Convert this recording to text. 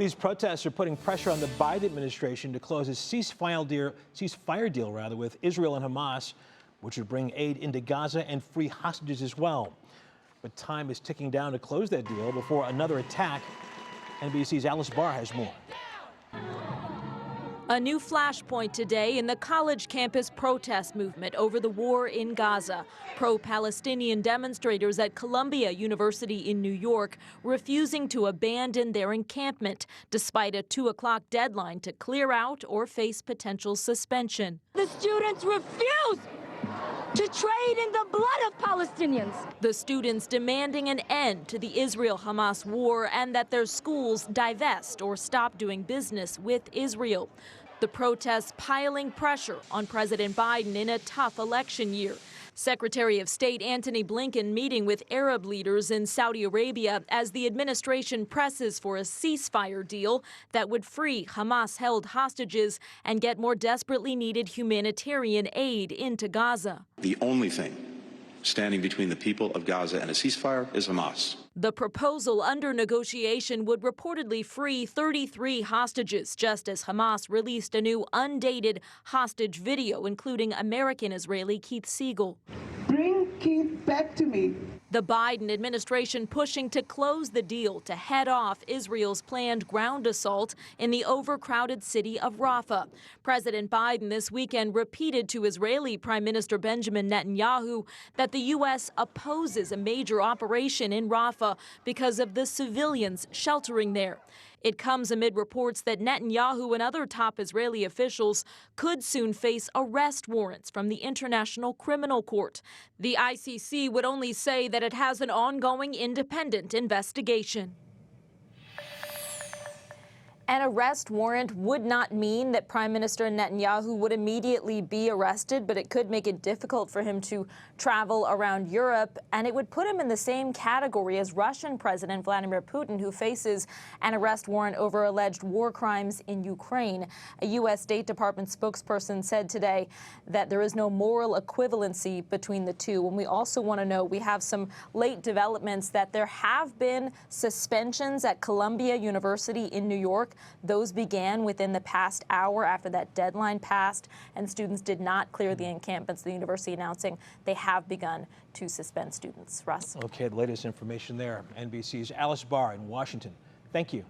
These protests are putting pressure on the Biden administration to close a ceasefire deal with Israel and Hamas, which would bring aid into Gaza and free hostages as well. But time is ticking down to close that deal before another attack. NBC's Alice Barr has more. A new flashpoint today in the college campus protest movement over the war in Gaza. Pro-Palestinian demonstrators at Columbia University in New York refusing to abandon their encampment despite a 2 o'clock deadline to clear out or face potential suspension. The students refuse to trade in the blood of Palestinians. The students demanding an end to the Israel-Hamas war and that their schools divest or stop doing business with Israel. The protests piling pressure on President Biden in a tough election year. Secretary of State Antony Blinken meeting with Arab leaders in Saudi Arabia as the administration presses for a ceasefire deal that would free Hamas-held hostages and get more desperately needed humanitarian aid into Gaza. The only thing standing between the people of Gaza and a ceasefire is Hamas. The proposal under negotiation would reportedly free 33 hostages, just as Hamas released a new undated hostage video, including American-Israeli Keith Siegel. Bring Keith back to me. The Biden administration pushing to close the deal to head off Israel's planned ground assault in the overcrowded city of Rafah. President Biden this weekend repeated to Israeli Prime Minister Benjamin Netanyahu that the U.S. opposes a major operation in Rafah because of the civilians sheltering there. It comes amid reports that Netanyahu and other top Israeli officials could soon face arrest warrants from the International Criminal Court. The ICC would only say that it has an ongoing independent investigation. An arrest warrant would not mean that Prime Minister Netanyahu would immediately be arrested, but it could make it difficult for him to travel around Europe, and it would put him in the same category as Russian President Vladimir Putin, who faces an arrest warrant over alleged war crimes in Ukraine. A U.S. State Department spokesperson said today that there is no moral equivalency between the two. And we also want to know, we have some late developments that there have been suspensions at Columbia University in New York. Those began within the past hour after that deadline passed, and students did not clear the encampments. The university announcing they have begun to suspend students. Russ. Okay, the latest information there. NBC's Alice Barr in Washington. Thank you.